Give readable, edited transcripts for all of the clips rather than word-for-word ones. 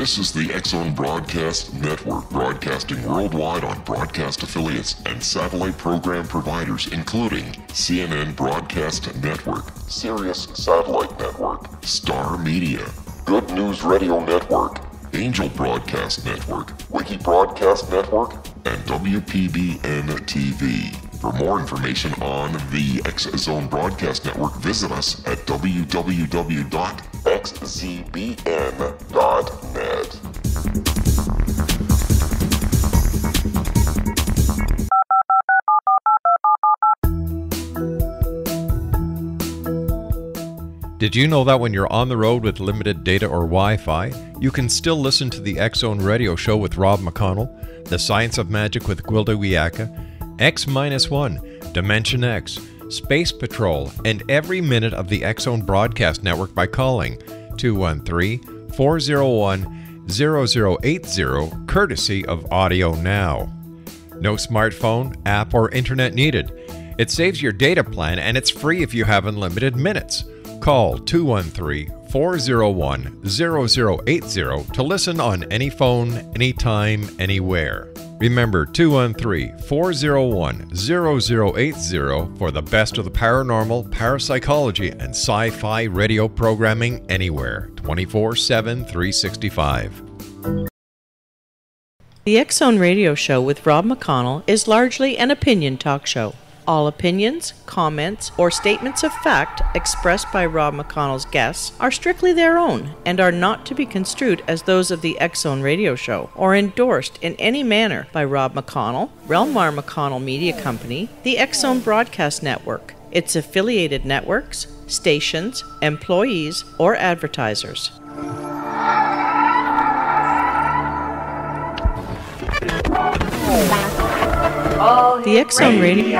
This is the X-Zone Broadcast Network, broadcasting worldwide on broadcast affiliates and satellite program providers, including CNN Broadcast Network, Sirius Satellite Network, Star Media, Good News Radio Network, Angel Broadcast Network, Wiki Broadcast Network, and WPBN TV. For more information on the X-Zone Broadcast Network, visit us at www.xzbn.net. Did you know that when you're on the road with limited data or Wi-Fi, you can still listen to the X-Zone Radio Show with Rob McConnell, The Science of Magic with Gwilda Wiyaka, X-1, Dimension X, Space Patrol, and every minute of the X-Zone Broadcast Network by calling 213-401-0080, courtesy of Audio Now. No smartphone, app, or internet needed. It saves your data plan and it's free if you have unlimited minutes. Call 213-401-0080 to listen on any phone, anytime, anywhere. Remember 213-401-0080 for the best of the paranormal, parapsychology, and sci-fi radio programming anywhere, 24/7, 365. The X-Zone Radio Show with Rob McConnell is largely an opinion talk show. All opinions, comments, or statements of fact expressed by Rob McConnell's guests are strictly their own and are not to be construed as those of the X-Zone Radio Show or endorsed in any manner by Rob McConnell, Relmar McConnell Media Company, the X-Zone Broadcast Network, its affiliated networks, stations, employees, or advertisers. The X-Zone Radio.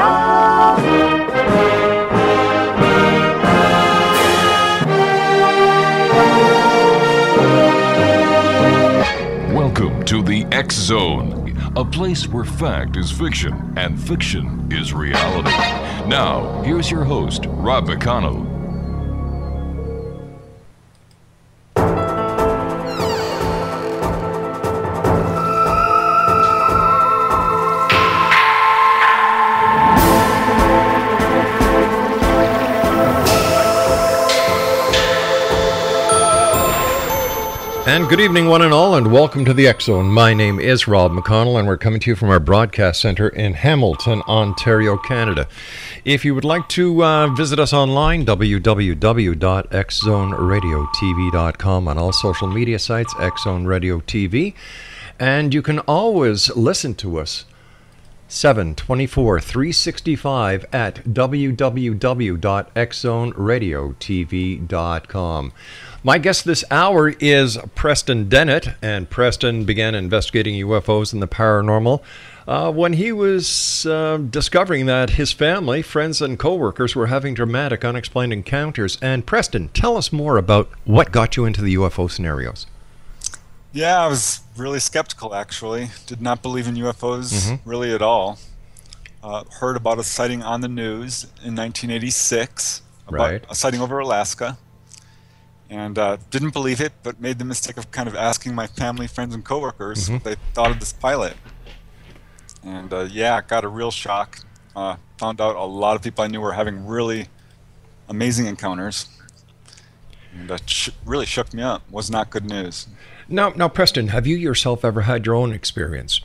Welcome to the X-Zone, a place where fact is fiction and fiction is reality. Now, here's your host, Rob McConnell. And good evening, one and all, and welcome to the X-Zone. My name is Rob McConnell, and we're coming to you from our broadcast center in Hamilton, Ontario, Canada. If you would like to visit us online, www.xzoneradiotv.com, on all social media sites, X-Zone Radio TV. And you can always listen to us 7/24/365 at www.xzoneradiotv.com. My guest this hour is Preston Dennett, and Preston began investigating UFOs and the paranormal when he was discovering that his family, friends, and co-workers were having dramatic, unexplained encounters. And Preston, tell us more about what got you into the UFO scenarios. Yeah, I was really skeptical, actually. Did not believe in UFOs really at all. Heard about a sighting on the news in 1986, about a sighting over Alaska. And didn't believe it, but made the mistake of kind of asking my family, friends, and coworkers what they thought of this pilot. And yeah, got a real shock. Found out a lot of people I knew were having really amazing encounters. And that really shook me up. Was not good news. Now, Preston, have you yourself ever had your own experience?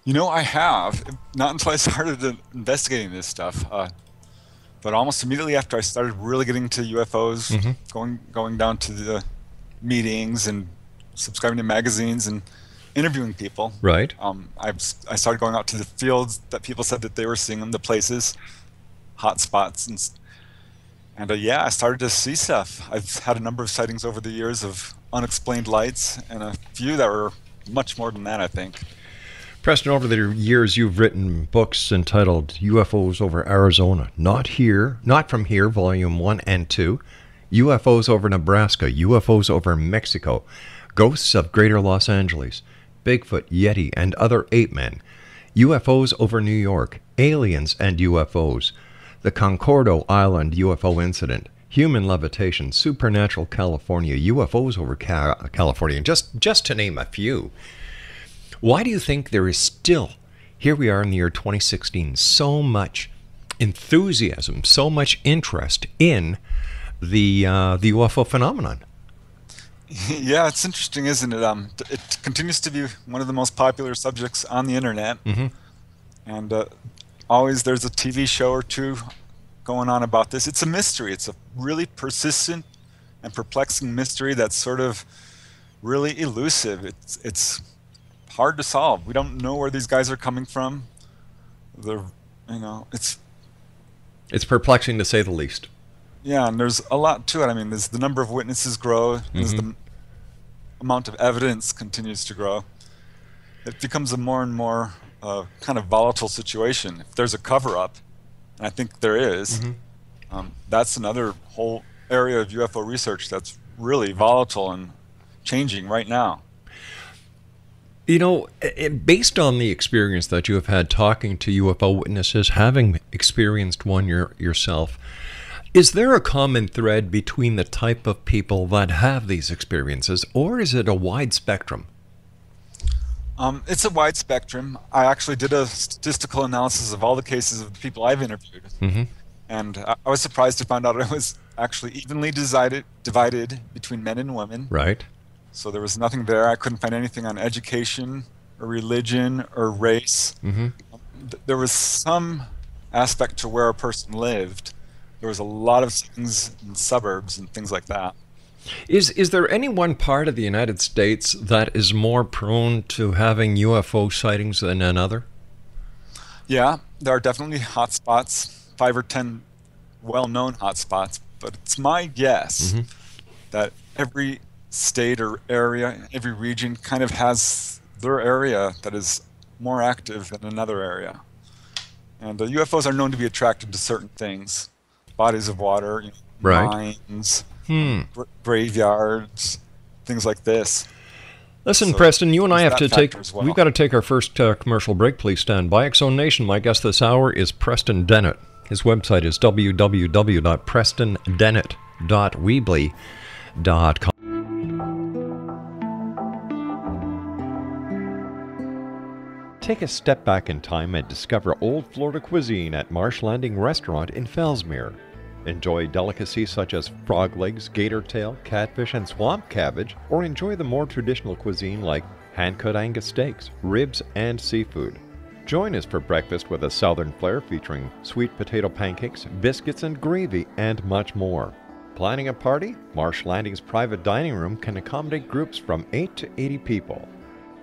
You know, I have. Not until I started investigating this stuff. But almost immediately after I started really getting to UFOs, going down to the meetings and subscribing to magazines and interviewing people. Right. I started going out to the fields that people said that they were seeing them, the places, hot spots, and yeah, I started to see stuff. I've had a number of sightings over the years of unexplained lights, and a few that were much more than that, I think. Preston, over the years, you've written books entitled UFOs over Arizona, Not From Here, Volume 1 and 2, UFOs over Nebraska, UFOs over Mexico, Ghosts of Greater Los Angeles, Bigfoot, Yeti, and Other Ape Men, UFOs over New York, Aliens and UFOs, the Concordo Island UFO Incident, human levitation, supernatural California, UFOs over California, and just to name a few. Why do you think there is still, here we are in the year 2016, so much enthusiasm, so much interest in the UFO phenomenon? Yeah, it's interesting, isn't it? It continues to be one of the most popular subjects on the internet, and always there's a TV show or two going on about this. It's a mystery. It's a really persistent and perplexing mystery that's sort of really elusive. It's hard to solve. We don't know where these guys are coming from. It's perplexing to say the least. Yeah, and there's a lot to it. I mean, as the number of witnesses grow, as the amount of evidence continues to grow, it becomes a more and more kind of volatile situation. If there's a cover-up, and I think there is, that's another whole area of UFO research that's really volatile and changing right now. You know, based on the experience that you have had talking to UFO witnesses, having experienced one yourself, is there a common thread between the type of people that have these experiences, or is it a wide spectrum? It's a wide spectrum. I actually did a statistical analysis of all the cases of the people I've interviewed, and I was surprised to find out it was actually evenly divided between men and women. Right. So there was nothing there. I couldn't find anything on education or religion or race. There was some aspect to where a person lived. There was a lot of things in suburbs and things like that. Is there any one part of the United States that is more prone to having UFO sightings than another? Yeah, there are definitely hotspots, 5 or 10 well-known hotspots, but it's my guess that every state or area, every region kind of has their area that is more active than another area. And UFOs are known to be attracted to certain things. Bodies of water, mines, graveyards, things like this. Listen, so Preston, you and I have to we've got to take our first commercial break. Please stand by. X-Zone Nation, my guest this hour is Preston Dennett. His website is www.prestondennett.weebly.com. Take a step back in time and discover old Florida cuisine at Marsh Landing Restaurant in Fellsmere. Enjoy delicacies such as frog legs, gator tail, catfish, and swamp cabbage, or enjoy the more traditional cuisine like hand-cut Angus steaks, ribs, and seafood. Join us for breakfast with a southern flair featuring sweet potato pancakes, biscuits, and gravy, and much more. Planning a party? Marsh Landing's private dining room can accommodate groups from 8 to 80 people.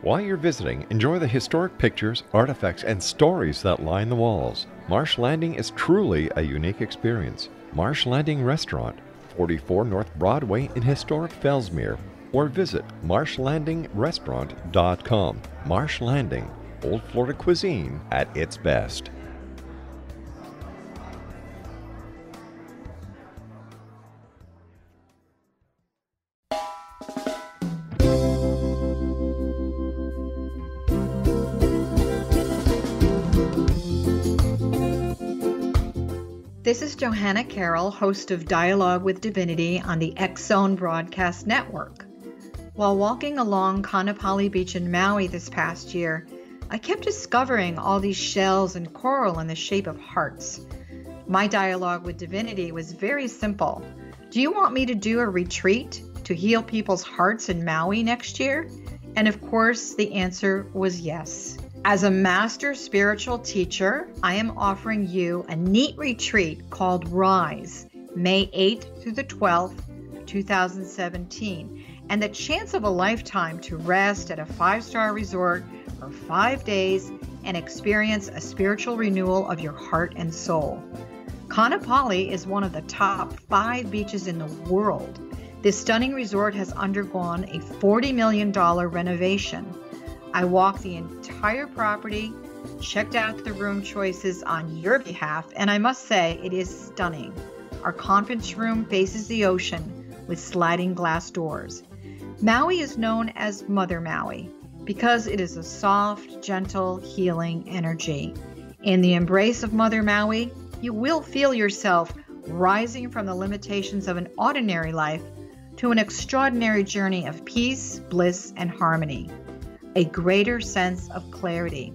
While you're visiting, enjoy the historic pictures, artifacts, and stories that line the walls. Marsh Landing is truly a unique experience. Marsh Landing Restaurant, 44 North Broadway in historic Fellsmere, or visit marshlandingrestaurant.com. Marsh Landing, old Florida cuisine at its best. This is Johanna Carroll, host of Dialogue with Divinity on the X-Zone Broadcast Network. While walking along Kaanapali Beach in Maui this past year, I kept discovering all these shells and coral in the shape of hearts. My dialogue with Divinity was very simple. Do you want me to do a retreat to heal people's hearts in Maui next year? And of course, the answer was yes. As a master spiritual teacher, I am offering you a neat retreat called Rise, May 8th through the 12th, 2017, and the chance of a lifetime to rest at a 5-star resort for 5 days and experience a spiritual renewal of your heart and soul. Kaanapali is one of the top 5 beaches in the world. This stunning resort has undergone a $40 million renovation. I walked the entire property, checked out the room choices on your behalf, and I must say it is stunning. Our conference room faces the ocean with sliding glass doors. Maui is known as Mother Maui because it is a soft, gentle, healing energy. In the embrace of Mother Maui, you will feel yourself rising from the limitations of an ordinary life to an extraordinary journey of peace, bliss, and harmony, a greater sense of clarity.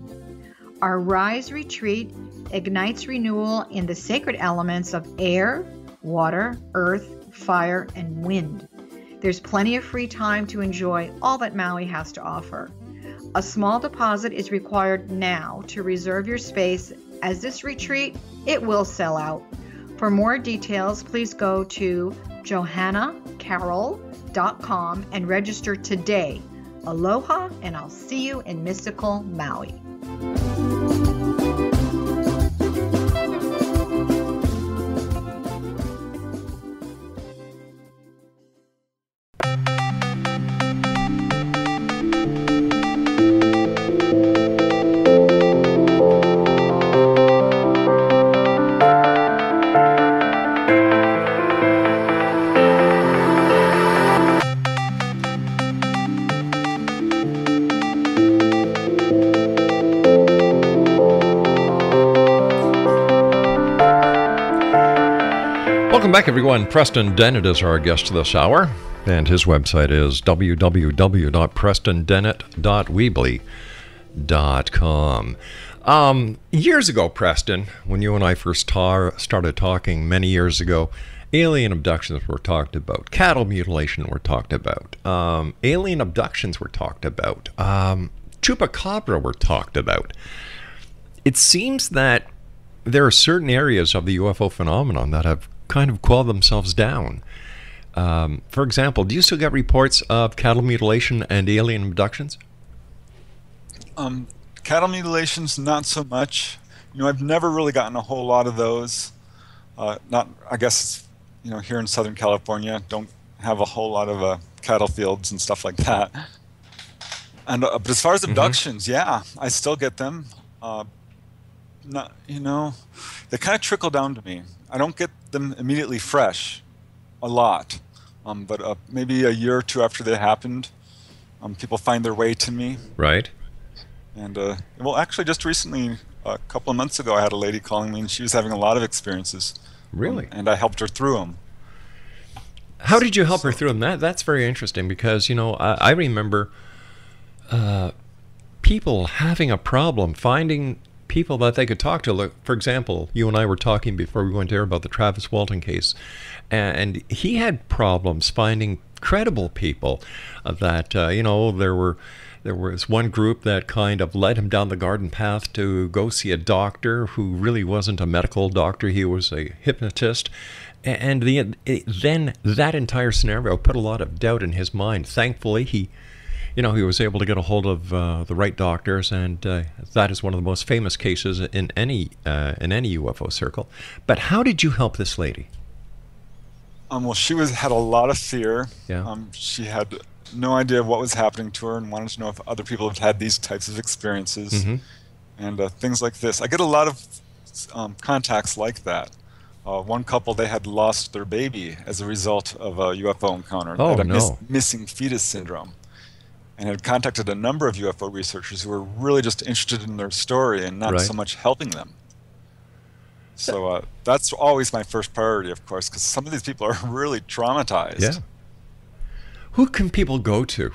Our Rise retreat ignites renewal in the sacred elements of air, water, earth, fire, and wind. There's plenty of free time to enjoy all that Maui has to offer. A small deposit is required now to reserve your space, as this retreat, it will sell out. For more details, please go to johannacarroll.com and register today. Aloha, and I'll see you in mystical Maui. Welcome back, everyone. Preston Dennett is our guest this hour, and his website is www.prestondennett.weebly.com. Years ago, Preston, when you and I first started talking many years ago, alien abductions were talked about. Cattle mutilation were talked about. Alien abductions were talked about. Chupacabra were talked about. It seems that there are certain areas of the UFO phenomenon that have kind of cooled themselves down. For example, do you still get reports of cattle mutilation and alien abductions? Cattle mutilations, not so much. I've never really gotten a whole lot of those. I guess, here in Southern California, don't have a whole lot of cattle fields and stuff like that. And but as far as abductions, yeah, I still get them. They kind of trickle down to me. I don't get them immediately fresh, a lot, but maybe a year or two after they happened, people find their way to me. Right. And well, actually, just recently, a couple of months ago, I had a lady calling me, and she was having a lot of experiences. Really? And I helped her through them. How did you help her through them? That's very interesting because I remember people having a problem finding people that they could talk to. Look, for example, you and I were talking before we went there about the Travis Walton case, and he had problems finding credible people that there was one group that kind of led him down the garden path to go see a doctor who really wasn't a medical doctor. He was a hypnotist, and then that entire scenario put a lot of doubt in his mind. Thankfully, he was able to get a hold of the right doctors, and that is one of the most famous cases in any UFO circle. But how did you help this lady? Well, she had a lot of fear. Yeah. She had no idea what was happening to her and wanted to know if other people had had these types of experiences and things like this. I get a lot of contacts like that. One couple, they had lost their baby as a result of a UFO encounter. Oh, they had no. Missing fetus syndrome. And had contacted a number of UFO researchers who were really just interested in their story and not so much helping them. So that's always my first priority, of course, because some of these people are really traumatized. Yeah. Who can people go to,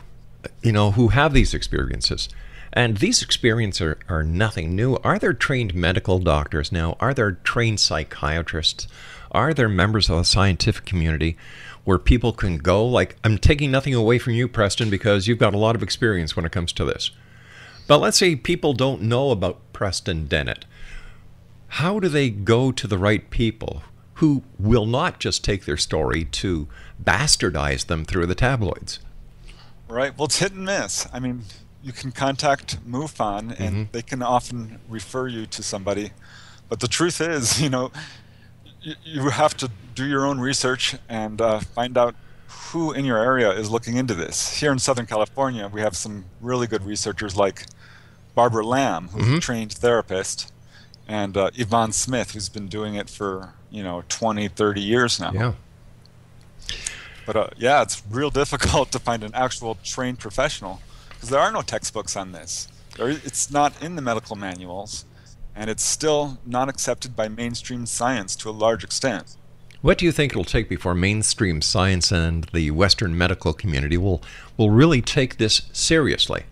who have these experiences? And these experiences are nothing new. Are there trained medical doctors now? Are there trained psychiatrists? Are there members of the scientific community where people can go? Like, I'm taking nothing away from you, Preston, because you've got a lot of experience when it comes to this. But let's say people don't know about Preston Dennett. How do they go to the right people who will not just take their story to bastardize them through the tabloids? Right. Well, it's hit and miss. I mean, you can contact MUFON, and they can often refer you to somebody. But the truth is, you have to do your own research and find out who in your area is looking into this. Here in Southern California, we have some really good researchers like Barbara Lamb, who's a trained therapist, and Yvonne Smith, who's been doing it for 20, 30 years now. Yeah. But yeah, it's real difficult to find an actual trained professional because there are no textbooks on this. It's not in the medical manuals, and it's still not accepted by mainstream science to a large extent. What do you think it'll take before mainstream science and the Western medical community will really take this seriously?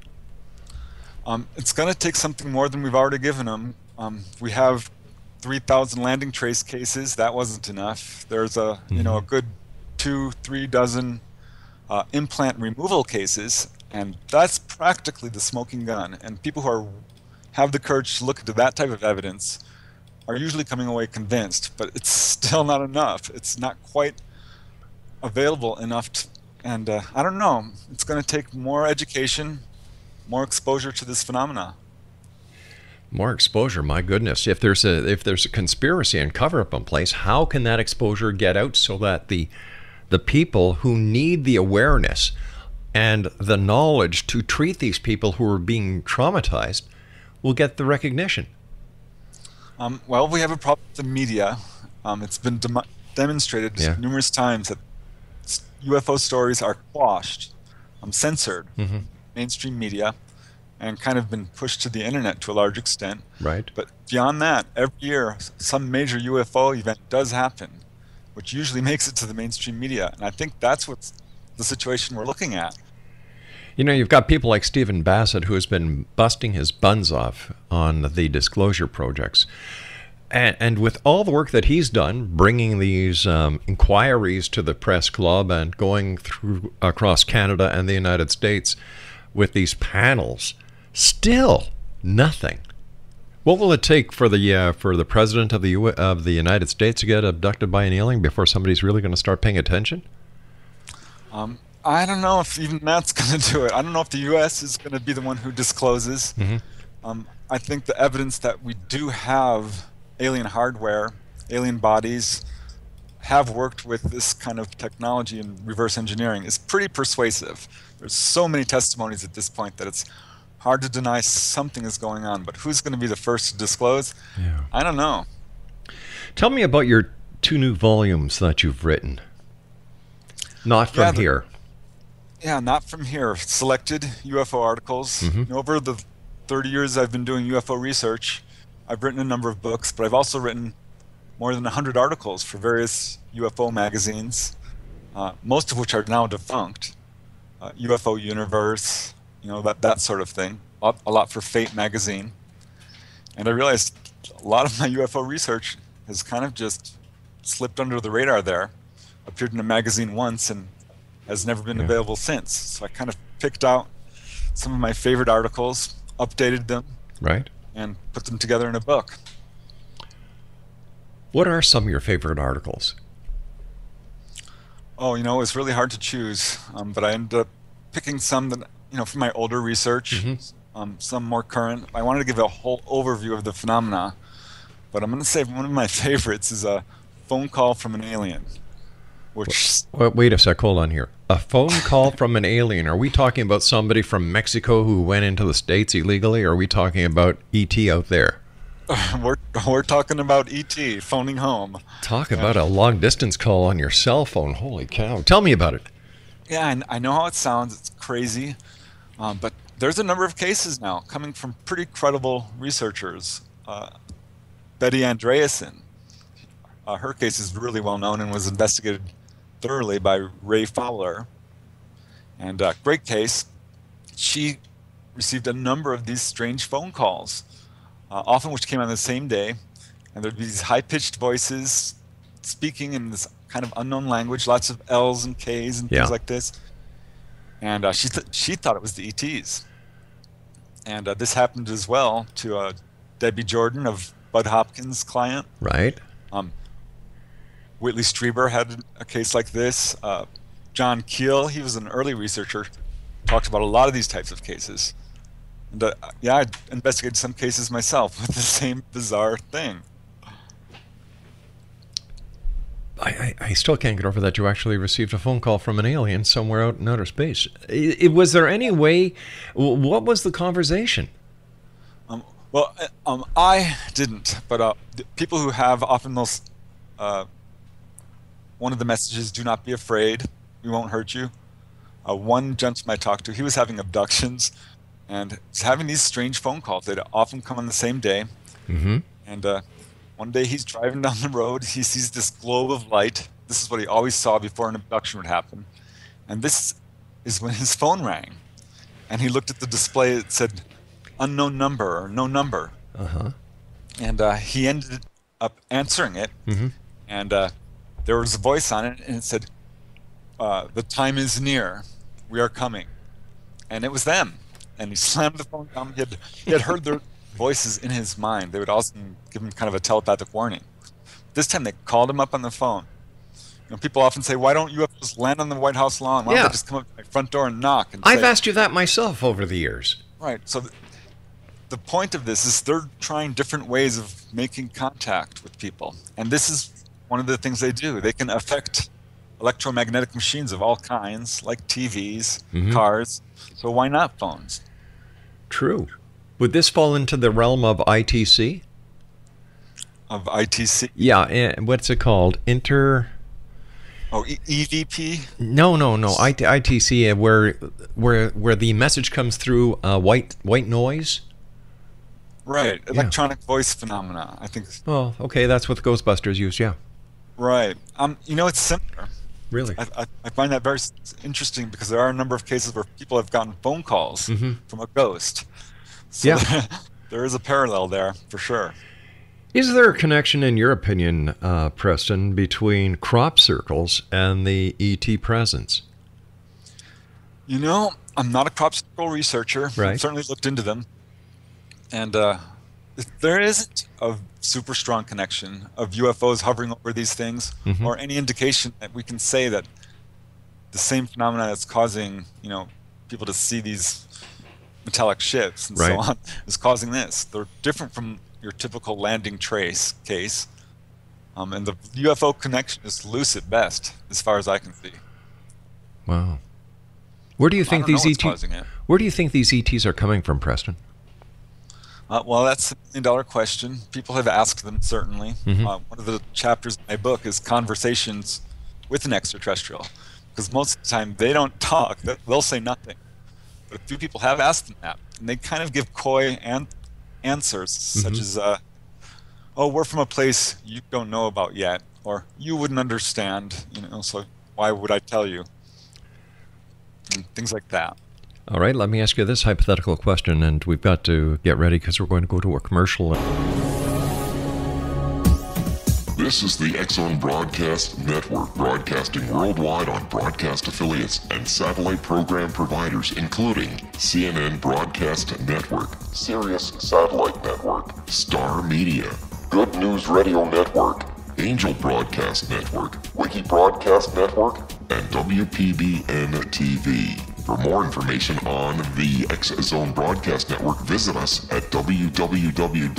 It's going to take something more than we've already given them. We have 3,000 landing trace cases. That wasn't enough. There's a a good 2-3 dozen implant removal cases, and that's practically the smoking gun. And people who have the courage to look into that type of evidence are usually coming away convinced, but it's still not enough. It's not quite available enough and I don't know. It's going to take more education, more exposure to this phenomena. More exposure, my goodness. If there's a conspiracy and cover-up in place, how can that exposure get out so that the people who need the awareness and the knowledge to treat these people who are being traumatized will get the recognition? Well, we have a problem with the media. It's been demonstrated numerous times that UFO stories are quashed, censored, mainstream media, and kind of been pushed to the internet to a large extent. Right. But beyond that, every year some major UFO event does happen, which usually makes it to the mainstream media. And I think that's what's the situation we're looking at. You know, you've got people like Stephen Bassett, who has been busting his buns off on the disclosure projects. And with all the work that he's done, bringing these inquiries to the press club and going through across Canada and the United States with these panels, still nothing. What will it take for the president of the United States to get abducted by an alien before somebody's really going to start paying attention? I don't know if even that's going to do it. I don't know if the U.S. is going to be the one who discloses. I think the evidence that we do have alien hardware, alien bodies, have worked with this kind of technology and reverse engineering is pretty persuasive. There's so many testimonies at this point that it's hard to deny something is going on. But who's going to be the first to disclose? Yeah. I don't know. Tell me about your 2 new volumes that you've written. Not from here. Yeah, not from here. Selected UFO articles. Over the 30 years I've been doing UFO research, I've written a number of books, but I've also written more than 100 articles for various UFO magazines, most of which are now defunct. UFO Universe, that sort of thing. A lot for Fate magazine. And I realized a lot of my UFO research has kind of just slipped under the radar there. Appeared in a magazine once and has never been available since. So I kind of picked out some of my favorite articles, updated them, and put them together in a book. What are some of your favorite articles? Oh, it was really hard to choose, but I ended up picking some that, from my older research, some more current. I wanted to give a whole overview of the phenomena, but I'm going to say one of my favorites is a phone call from an alien. Wait a sec, hold on here. A phone call from an alien. Are we talking about somebody from Mexico who went into the States illegally, or are we talking about E.T. out there? We're talking about E.T. phoning home. Talk about a long-distance call on your cell phone. Holy cow. Tell me about it. Yeah, and I know how it sounds. It's crazy. But there's a number of cases now coming from pretty credible researchers. Betty Andreasen. Her case is really well known and was investigated thoroughly by Ray Fowler. And great case. She received a number of these strange phone calls, often which came on the same day. And there'd be these high-pitched voices speaking in this kind of unknown language, lots of L's and K's and things like this. And she thought it was the ETs. And this happened as well to Debbie Jordan of Bud Hopkins' client. Right. Whitley Strieber had a case like this. John Keel, he was an early researcher, talked about a lot of these types of cases. And I investigated some cases myself with the same bizarre thing. I still can't get over that you actually received a phone call from an alien somewhere out in outer space. Was there any way? What was the conversation? I didn't, but people who have often those. One of the messages: "Do not be afraid. We won't hurt you." One gentleman I talked to, he was having abductions, and was having these strange phone calls. They'd often come on the same day, and One day he's driving down the road. He sees this globe of light. This is what he always saw before an abduction would happen. And this is when his phone rang. And he looked at the display. It said, unknown number or no number. Uh-huh. And he ended up answering it. Mm-hmm. And there was a voice on it. And it said, the time is near. We are coming. And it was them. And he slammed the phone down. He had heard their voices in his mind. They would also give him kind of a telepathic warning. This time they called him up on the phone. You know, people often say, why don't UFOs land on the White House lawn? Why don't they just come up to my front door and knock? And I've asked you that myself over the years. Right. So the point of this is they're trying different ways of making contact with people. And this is one of the things they do. They can affect electromagnetic machines of all kinds, like TVs, cars. So why not phones? True. Would this fall into the realm of ITC? Of ITC? Yeah, what's it called? Oh, EVP? No. ITC, where the message comes through white noise. Right. Electronic voice phenomena, I think. Oh, okay. That's what the Ghostbusters used. Yeah. Right. You know, it's similar. Really? I find that very interesting because there are a number of cases where people have gotten phone calls from a ghost. So there is a parallel there for sure. Is there a connection, in your opinion, Preston, between crop circles and the ET presence? You know, I'm not a crop circle researcher. Right. I've certainly looked into them. And there isn't a super strong connection of UFOs hovering over these things or any indication that we can say that the same phenomena that's causing, you know, people to see these metallic ships and so on is causing this. They're different from your typical landing trace case. And the UFO connection is loose at best, as far as I can see. Wow. Where do you think these ETs? Where do you think these ETs are coming from, Preston? Well, that's a million-dollar question. People have asked them, certainly. One of the chapters in my book is conversations with an extraterrestrial, because most of the time they don't talk. They'll say nothing. But a few people have asked them that, and they kind of give coy answers, such as, oh, we're from a place you don't know about yet, or you wouldn't understand, you know, so why would I tell you? And things like that. All right, let me ask you this hypothetical question, and we've got to get ready because we're going to go to a commercial. This is the X-Zone Broadcast Network, broadcasting worldwide on broadcast affiliates and satellite program providers, including CNN Broadcast Network, Sirius Satellite Network, Star Media, Good News Radio Network, Angel Broadcast Network, Wiki Broadcast Network, and WPBN TV. For more information on the X-Zone Broadcast Network, visit us at www.xzbn.net.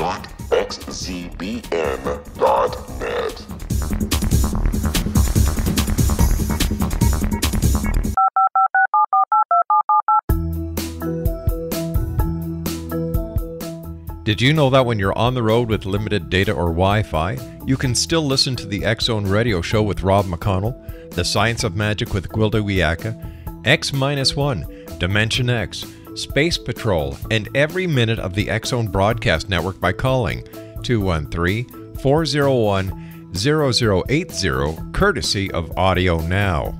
Did you know that when you're on the road with limited data or Wi-Fi, you can still listen to the X-Zone Radio Show with Rob McConnell, The Science of Magic with Gwilda Wiyaka, X-1, Dimension X, Space Patrol, and every minute of the X-Zone Broadcast Network by calling 213-401-0080, courtesy of Audio Now.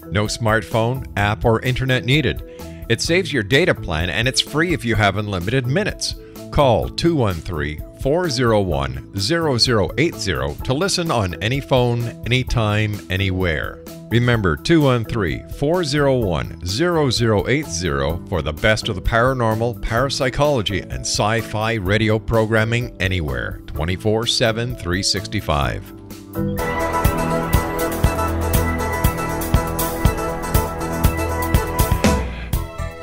No smartphone, app, or internet needed. It saves your data plan, and it's free if you have unlimited minutes. Call 213-401-0080 to listen on any phone, anytime, anywhere. Remember, 213-401-0080 for the best of the paranormal, parapsychology, and sci-fi radio programming anywhere, 24/7, 365.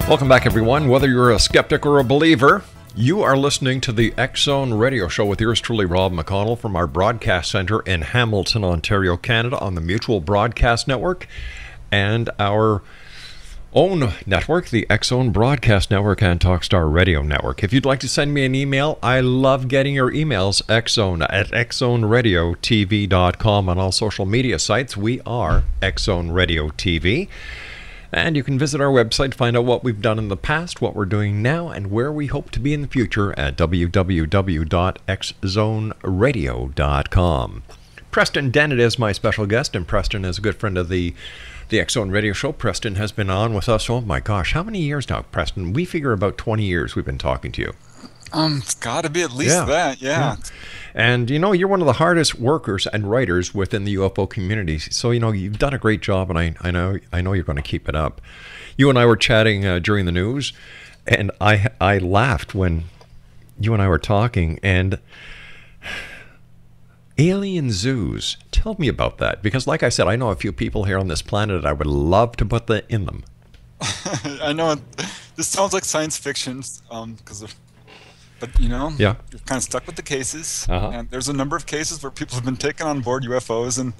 Welcome back, everyone. Whether you're a skeptic or a believer, you are listening to the X-Zone Radio Show with yours truly, Rob McConnell, from our broadcast center in Hamilton, Ontario, Canada, on the Mutual Broadcast Network and our own network, the X-Zone Broadcast Network and Talkstar Radio Network. If you'd like to send me an email, I love getting your emails. X-Zone at xzoneradiotv.com. On all social media sites, we are X-Zone Radio TV. And you can visit our website to find out what we've done in the past, what we're doing now, and where we hope to be in the future at www.xzoneradio.com. Preston Dennett is my special guest, and Preston is a good friend of the X Zone Radio Show. Preston has been on with us, oh my gosh, how many years now, Preston? We figure about 20 years we've been talking to you. It's got to be at least that, yeah. And, you know, you're one of the hardest workers and writers within the UFO community. So, you know, you've done a great job, and I know you're going to keep it up. You and I were chatting during the news, and I laughed when you and I were talking, and alien zoos. Tell me about that, because like I said, I know a few people here on this planet. I would love to put that in them. I know this sounds like science fiction, but you know, you're kind of stuck with the cases. And there's a number of cases where people have been taken on board UFOs, and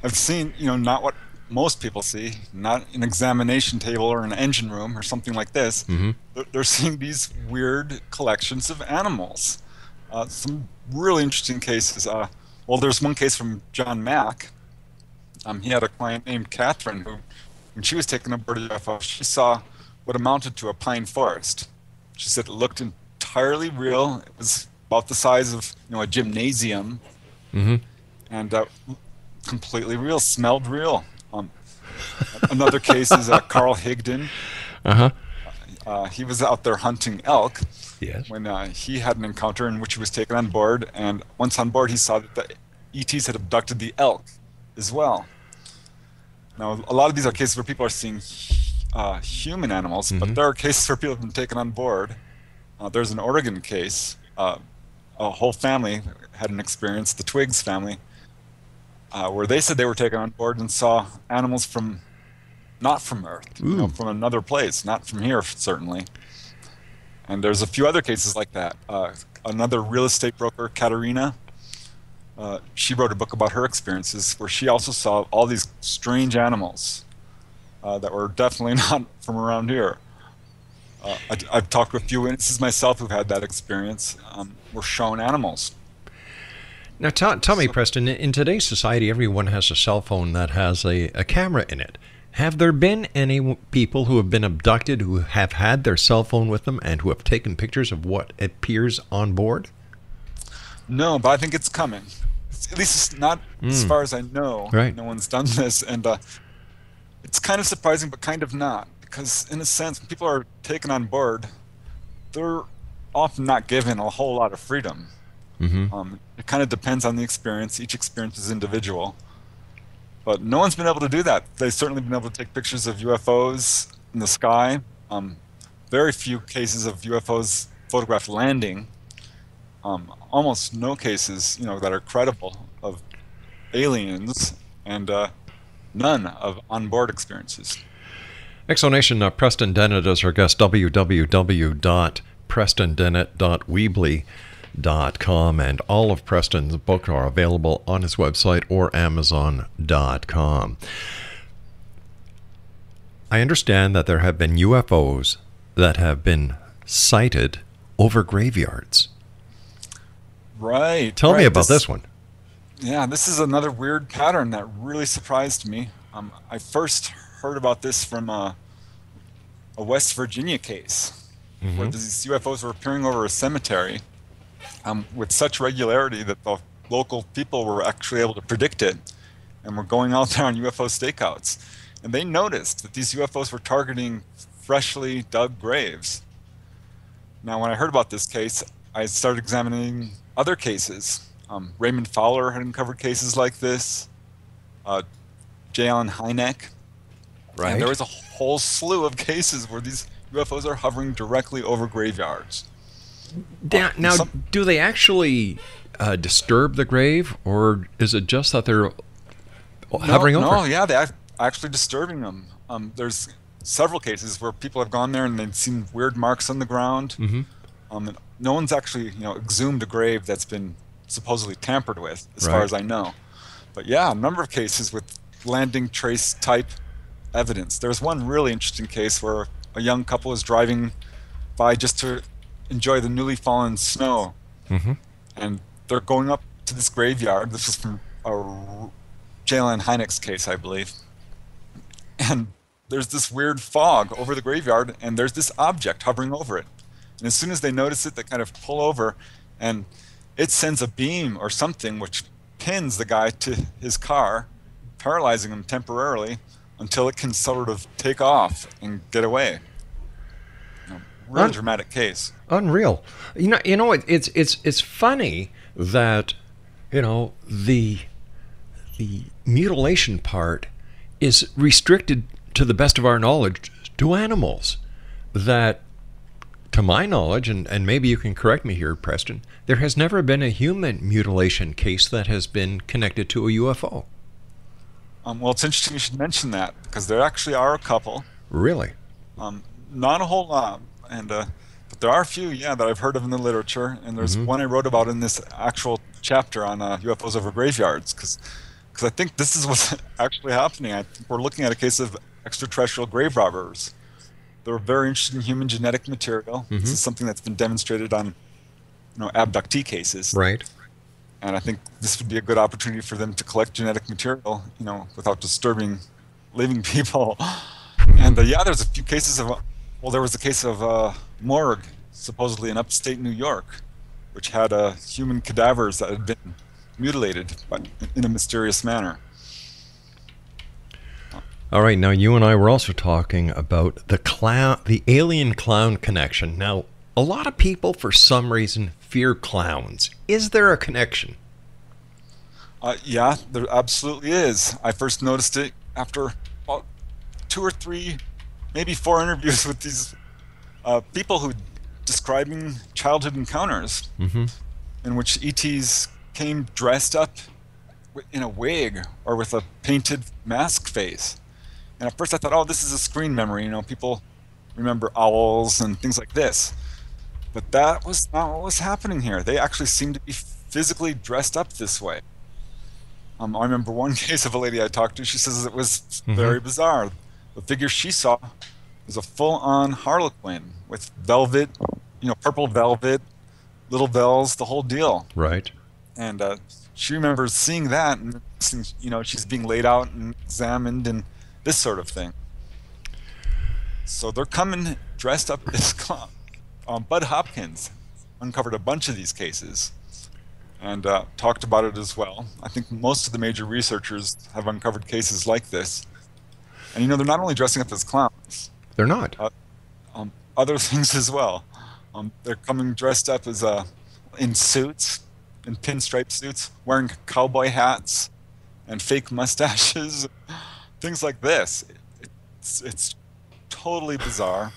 I've seen, you know, not what most people see, not an examination table or an engine room or something like this. They're seeing these weird collections of animals. Some really interesting cases. Well, there's one case from John Mack. He had a client named Catherine who, when she was taken aboard a UFO, she saw what amounted to a pine forest. She said it looked entirely real. It was about the size of, you know, a gymnasium, and completely real. Smelled real. Another case is Carl Higdon. He was out there hunting elk. When he had an encounter in which he was taken on board, and once on board he saw that the ETs had abducted the elk as well. Now, a lot of these are cases where people are seeing human animals, but there are cases where people have been taken on board. There's an Oregon case. A whole family had an experience, the Twiggs family, where they said they were taken on board and saw animals from, not from Earth, you know, from another place, not from here, certainly. And there's a few other cases like that. Another real estate broker, Katerina, she wrote a book about her experiences where she also saw all these strange animals that were definitely not from around here. I've talked to a few witnesses myself who've had that experience. Were shown animals. Now, tell me, Preston, in today's society, everyone has a cell phone that has a camera in it. Have there been any people who have been abducted who have had their cell phone with them and who have taken pictures of what appears on board? No, but I think it's coming. At least it's not as far as I know. No one's done this, and it's kind of surprising, but kind of not. Because in a sense, when people are taken on board, they're often not given a whole lot of freedom. It kind of depends on the experience. Each experience is individual. But no one's been able to do that. They've certainly been able to take pictures of UFOs in the sky. Very few cases of UFOs photographed landing. Almost no cases, you know, that are credible of aliens, and none of onboard experiences. Exonation, Preston Dennett is our guest. www.prestondennett.weebly.com, and all of Preston's books are available on his website or Amazon.com. I understand that there have been UFOs that have been sighted over graveyards. Right. Tell me about this one. Yeah, this is another weird pattern that really surprised me. I first heard about this from a West Virginia case where these UFOs were appearing over a cemetery with such regularity that the local people were actually able to predict it and were going out there on UFO stakeouts. And they noticed that these UFOs were targeting freshly dug graves. Now, when I heard about this case, I started examining other cases. Raymond Fowler had uncovered cases like this. J. Allen Hynek. Right. And there was a whole slew of cases where these UFOs are hovering directly over graveyards. Now, do they actually disturb the grave, or is it just that they're hovering over? No, yeah, they're actually disturbing them. There's several cases where people have gone there and they've seen weird marks on the ground. And no one's actually, exhumed a grave that's been supposedly tampered with, as far as I know. But yeah, a number of cases with landing trace type evidence. There's one really interesting case where a young couple was driving by just to enjoy the newly fallen snow. And they're going up to this graveyard. This was from J. Allen Hynek's case, I believe. And there's this weird fog over the graveyard, and there's this object hovering over it. And as soon as they notice it, they kind of pull over, and it sends a beam or something which pins the guy to his car, paralyzing him temporarily until it can sort of take off and get away. Really dramatic case. Unreal. You know, it's funny that, you know, the mutilation part is restricted, to the best of our knowledge, to animals. That, to my knowledge, and maybe you can correct me here, Preston, there has never been a human mutilation case that has been connected to a UFO. Well, it's interesting you should mention that, because there actually are a couple. Really? Not a whole lot, but there are a few, that I've heard of in the literature, and there's one I wrote about in this actual chapter on UFOs over graveyards, because I think this is what's actually happening. I think we're looking at a case of extraterrestrial grave robbers. They're very interested in human genetic material. This is something that's been demonstrated on, abductee cases. Right. And I think this would be a good opportunity for them to collect genetic material, without disturbing living people. And there's a few cases of, there was a case of a morgue, supposedly in upstate New York, which had human cadavers that had been mutilated in a mysterious manner. All right, now you and I were also talking about the alien clown connection. Now, a lot of people, for some reason, fear clowns. Is there a connection? Yeah, there absolutely is. I first noticed it after about 2 or 3, maybe 4 interviews with these people who describing childhood encounters in which ETs came dressed up in a wig or with a painted mask face. And at first I thought, this is a screen memory. People remember owls and things like this. But that was not what was happening here. They actually seemed to be physically dressed up this way. I remember one case of a lady I talked to. She says it was very bizarre. The figure she saw was a full-on harlequin with velvet, purple velvet, little bells, the whole deal. Right. And she remembers seeing that, and she's being laid out and examined and this sort of thing. So they're coming dressed up as clowns. Bud Hopkins uncovered a bunch of these cases and talked about it as well. I think most of the major researchers have uncovered cases like this. And they're not only dressing up as clowns. They're not. Other things as well. They're coming dressed up as in suits, in pinstripe suits, wearing cowboy hats and fake mustaches, things like this. It's totally bizarre.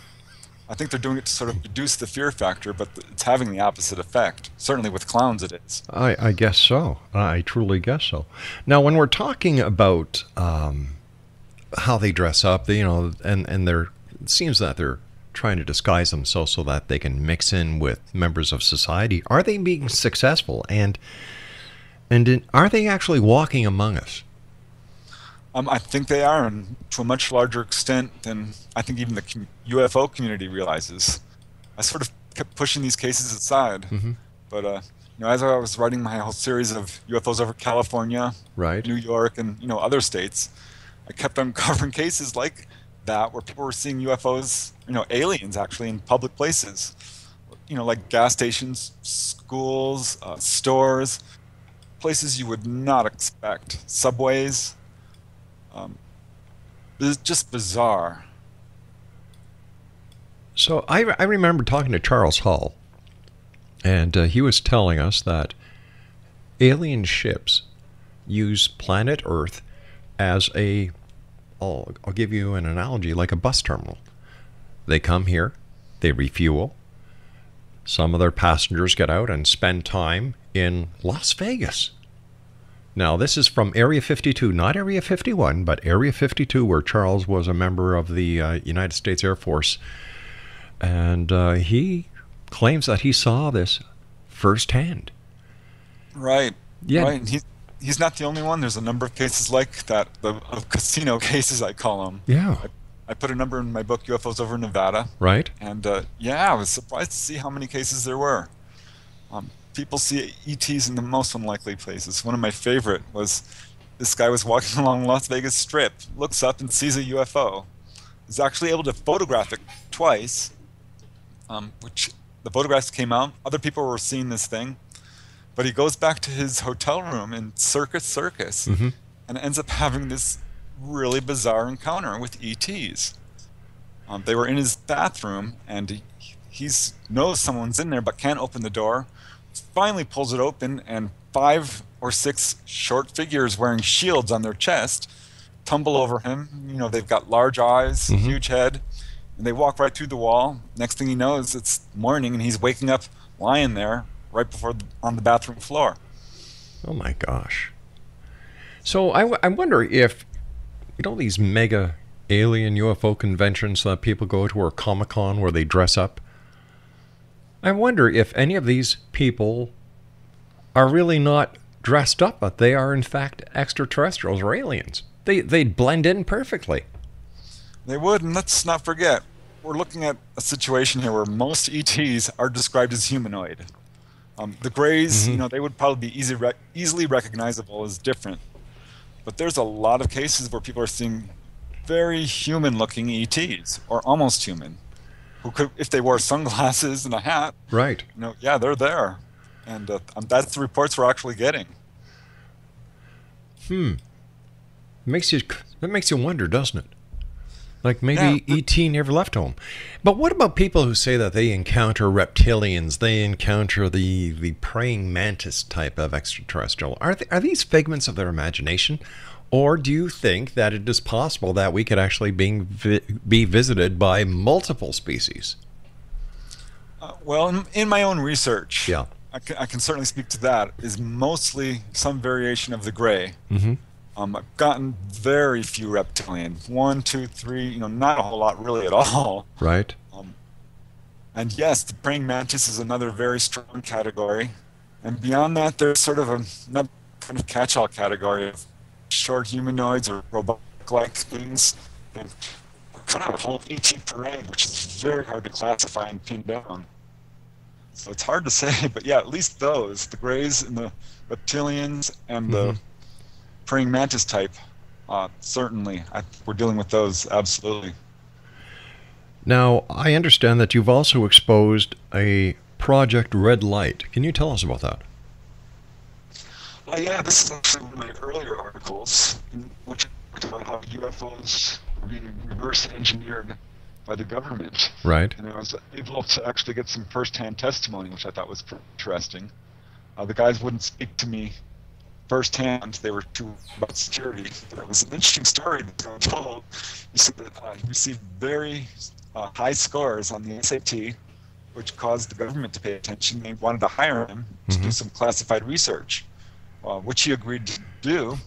I think they're doing it to sort of reduce the fear factor, but it's having the opposite effect. Certainly with clowns it is. I guess so. I truly guess so. Now, when we're talking about how they dress up, and it seems that they're trying to disguise themselves so that they can mix in with members of society. Are they being successful? And are they actually walking among us? I think they are, and to a much larger extent than I think even the UFO community realizes. I sort of kept pushing these cases aside, but as I was writing my whole series of UFOs over California, right, New York, and other states, I kept uncovering cases like that where people were seeing UFOs, aliens actually in public places, like gas stations, schools, stores, places you would not expect, subways. It's just bizarre. So I remember talking to Charles Hull, and he was telling us that alien ships use planet Earth as I'll give you an analogy, like a bus terminal. They come here, they refuel. Some of their passengers get out and spend time in Las Vegas. Now, this is from Area 52, not Area 51, but Area 52, where Charles was a member of the United States Air Force. And he claims that he saw this firsthand. Right. Yeah. Right. And he's not the only one. There's a number of cases like that, of casino cases, I call them. Yeah. I put a number in my book, UFOs over Nevada. Right. And I was surprised to see how many cases there were. People see ETs in the most unlikely places. One of my favorite was this guy was walking along Las Vegas Strip, looks up and sees a UFO. is actually able to photograph it twice, which the photographs came out. Other people were seeing this thing. But he goes back to his hotel room in Circus and ends up having this really bizarre encounter with ETs. They were in his bathroom, and he knows someone's in there but can't open the door. Finally pulls it open, and 5 or 6 short figures wearing shields on their chest tumble over him. You know, they've got large eyes, huge head, and they walk right through the wall. Next thing he knows, it's morning, and he's waking up lying there right before on the bathroom floor. Oh my gosh. So I wonder if, you know, these mega alien UFO conventions that people go to, or Comic-Con where they dress up, I wonder if any of these people are really not dressed up, but they are in fact extraterrestrials or aliens. They'd blend in perfectly. They would, and let's not forget, we're looking at a situation here where most ETs are described as humanoid. The Greys, you know, they would probably be easily recognizable as different. But there's a lot of cases where people are seeing very human-looking ETs, or almost human, who could, if they wore sunglasses and a hat, right? You know, yeah, they're there, and that's the reports we're actually getting. That makes you wonder, doesn't it? Like maybe ET never left home. But what about people who say that they encounter reptilians, they encounter the praying mantis type of extraterrestrial? Are these figments of their imagination? Or do you think that it is possible that we could actually be visited by multiple species? Well, in my own research, yeah, I can certainly speak to that, is mostly some variation of the gray. I've gotten very few reptilian, 1, 2, 3, you know, not a whole lot really at all. Right. And yes, the praying mantis is another very strong category. And beyond that, there's sort of another kind of catch-all category of short humanoids or robotic-like things. And kind of a whole ET parade, which is very hard to classify and pin down. So it's hard to say, but yeah, at least those, the Greys and the reptilians and the praying mantis type, certainly. We're dealing with those, absolutely. Now, I understand that you've also exposed a Project Red Light. Can you tell us about that? Yeah, this is actually one of my earlier articles, in which I talked about how UFOs were being reverse engineered by the government. Right. And I was able to actually get some first-hand testimony, which I thought was interesting. The guys wouldn't speak to me firsthand. They were too about security. But it was an interesting story that I was told. He said that he received very high scores on the SAT, which caused the government to pay attention. They wanted to hire him to do some classified research, which he agreed to do.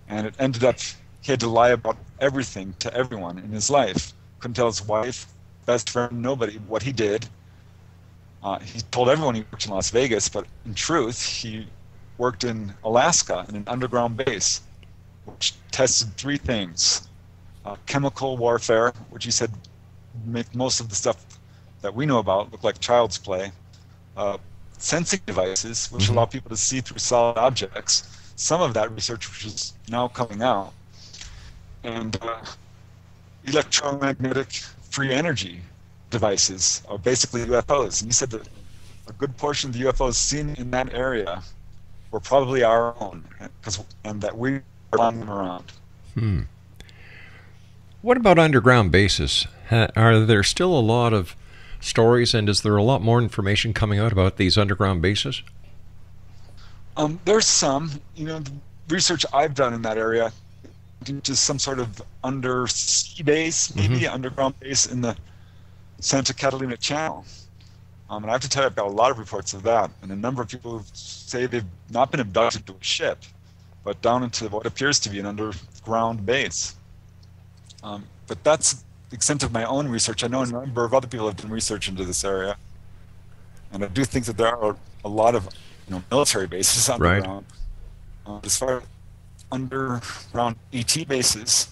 And it ended up he had to lie about everything to everyone in his life. Couldn't tell his wife, best friend, nobody what he did. He told everyone he worked in Las Vegas, but in truth, he worked in Alaska in an underground base, which tested 3 things. Chemical warfare, which he said make most of the stuff that we know about look like child's play. Sensing devices, which allow people to see through solid objects. Some of that research, which is now coming out. And electromagnetic free energy devices, or basically UFOs. And he said that a good portion of the UFOs seen in that area were probably our own, and that we are flying them around. What about underground bases? Are there still a lot of stories, and is there a lot more information coming out about these underground bases? There's some. You know, the research I've done in that area, just some sort of undersea base, maybe underground base in the Santa Catalina Channel. And I have to tell you, I've got a lot of reports of that, and a number of people who say they've not been abducted to a ship, but down into what appears to be an underground base. But that's the extent of my own research. I know a number of other people have done research into this area, and I do think that there are a lot of military bases underground. Right. As far as underground ET bases,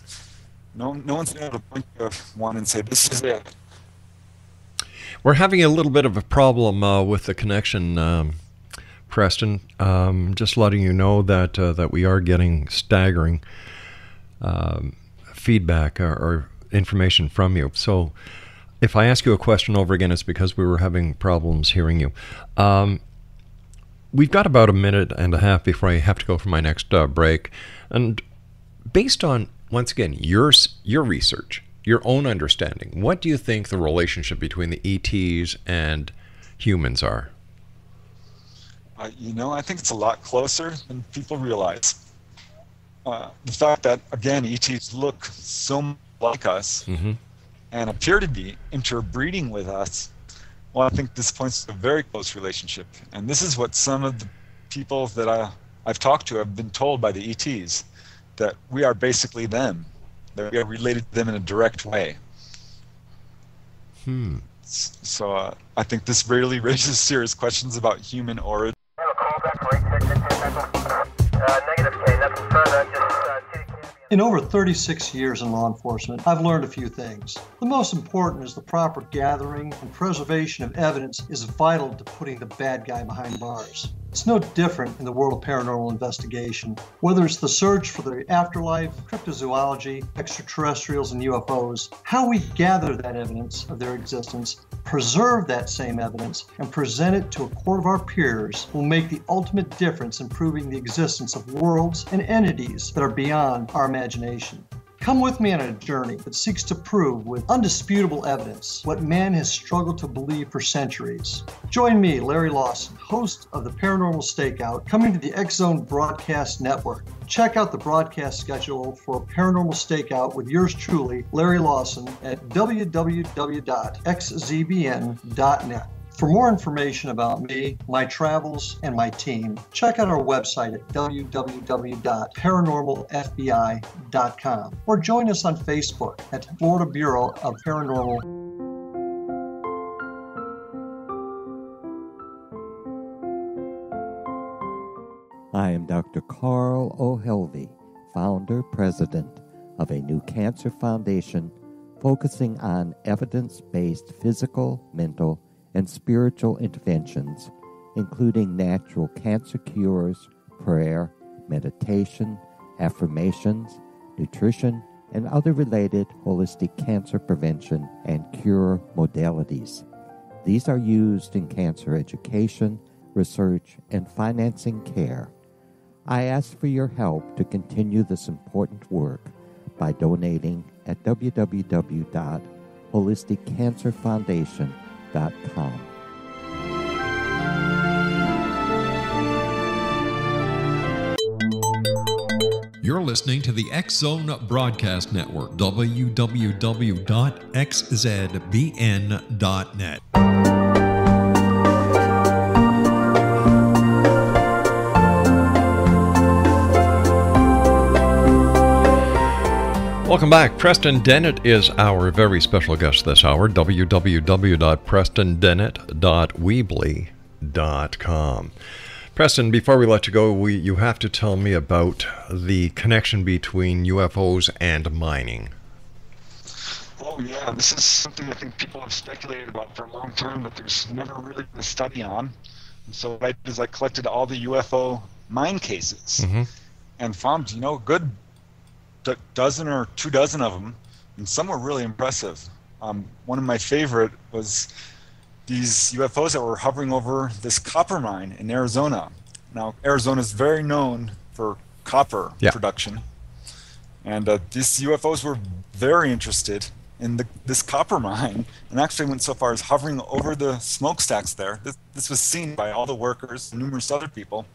no one's been able to point to one and say this is it. We're having a little bit of a problem with the connection, Preston. Just letting you know that that we are getting staggering feedback or information from you. So if I ask you a question over again, it's because we were having problems hearing you. We've got about a minute and a half before I have to go for my next break. And based on, once again, your research, your own understanding, what do you think the relationship between the ETs and humans are? I think it's a lot closer than people realize. The fact that, again, ETs look so much like us and appear to be interbreeding with us, well, I think this points to a very close relationship. And this is what some of the people that I've talked to have been told by the ETs, that we are basically them, that we are related to them in a direct way. So I think this really raises serious questions about human origin. In over 36 years in law enforcement, I've learned a few things. The most important is the proper gathering and preservation of evidence is vital to putting the bad guy behind bars. It's no different in the world of paranormal investigation. Whether it's the search for the afterlife, cryptozoology, extraterrestrials, and UFOs, how we gather that evidence of their existence, preserve that same evidence, and present it to a court of our peers will make the ultimate difference in proving the existence of worlds and entities that are beyond our imagination. Come with me on a journey that seeks to prove with undisputable evidence what man has struggled to believe for centuries. Join me, Larry Lawson, host of the Paranormal Stakeout, coming to the X Zone Broadcast Network. Check out the broadcast schedule for Paranormal Stakeout with yours truly, Larry Lawson, at www.xzbn.net. For more information about me, my travels, and my team, check out our website at www.paranormalfbi.com or join us on Facebook at Florida Bureau of Paranormal. I am Dr. Carl O'Helvey, founder, president of a new cancer foundation focusing on evidence-based physical, mental, and spiritual interventions, including natural cancer cures, prayer, meditation, affirmations, nutrition, and other related holistic cancer prevention and cure modalities. These are used in cancer education, research, and financing care. I ask for your help to continue this important work by donating at www.holisticcancerfoundation.com. You're listening to the X Zone Broadcast Network, www.xzbn.net. Welcome back. Preston Dennett is our very special guest this hour. www.prestondennett.weebly.com. Preston, before we let you go, you have to tell me about the connection between UFOs and mining. Oh yeah, this is something I think people have speculated about for a long time, but there's never really been a study on. And so what I did is I collected all the UFO mine cases and found, a good dozen or 2 dozen of them, and some were really impressive. One of my favorite was these UFOs that were hovering over this copper mine in Arizona. Now, Arizona is very known for copper production, and these UFOs were very interested in this copper mine, and actually went so far as hovering over the smokestacks there. This was seen by all the workers and numerous other people,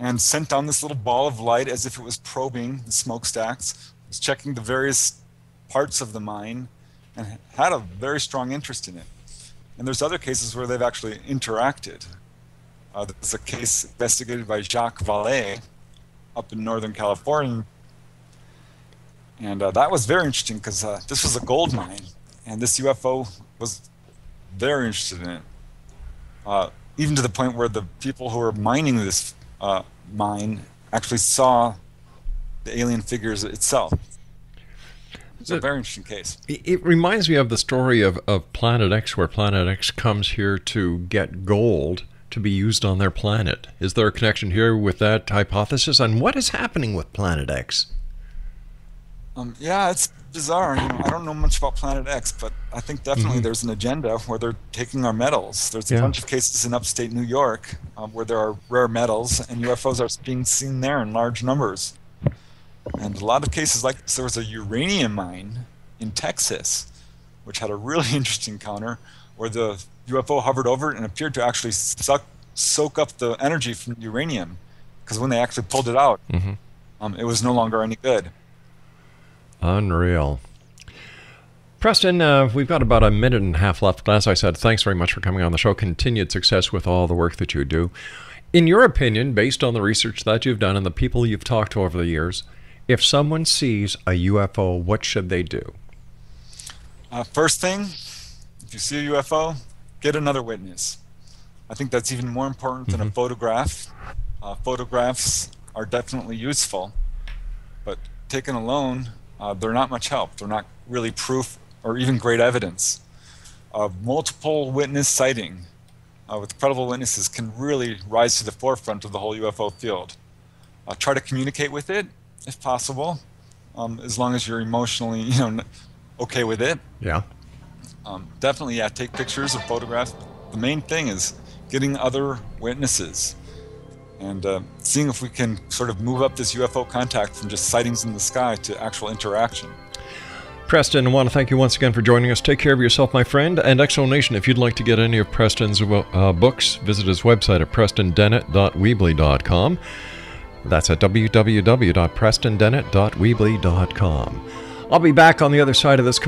and sent down this little ball of light as if it was probing the smokestacks, was checking the various parts of the mine, and had a very strong interest in it. And there's other cases where they've actually interacted. There's a case investigated by Jacques Vallée up in Northern California, and that was very interesting because this was a gold mine, and this UFO was very interested in it, even to the point where the people who were mining this mine actually saw the alien figures itself. It's a very interesting case. It reminds me of the story of Planet X, where Planet X comes here to get gold to be used on their planet. Is there a connection here with that hypothesis? And what is happening with Planet X? Yeah, it's bizarre. I don't know much about Planet X, but I think definitely there's an agenda where they're taking our metals. There's a bunch of cases in upstate New York where there are rare metals, and UFOs are being seen there in large numbers. And a lot of cases like this. There was a uranium mine in Texas, which had a really interesting encounter where the UFO hovered over it and appeared to actually soak up the energy from the uranium, because when they actually pulled it out, it was no longer any good. Unreal. Preston, we've got about a minute and a half left. As I said, thanks very much for coming on the show. Continued success with all the work that you do. In your opinion, based on the research that you've done and the people you've talked to over the years, if someone sees a UFO, what should they do? First thing, if you see a UFO, get another witness. I think that's even more important than a photograph. Photographs are definitely useful, but taken alone, they're not much help. They're not really proof or even great evidence. Multiple witness sighting with credible witnesses can really rise to the forefront of the whole UFO field. Try to communicate with it, if possible, as long as you're emotionally, okay with it. Yeah. Definitely, take pictures or photographs. The main thing is getting other witnesses and seeing if we can sort of move up this UFO contact from just sightings in the sky to actual interaction. Preston, I want to thank you once again for joining us. Take care of yourself, my friend. And Exonation, if you'd like to get any of Preston's books, visit his website at prestondennett.weebly.com. That's at www.prestondennett.weebly.com. I'll be back on the other side of this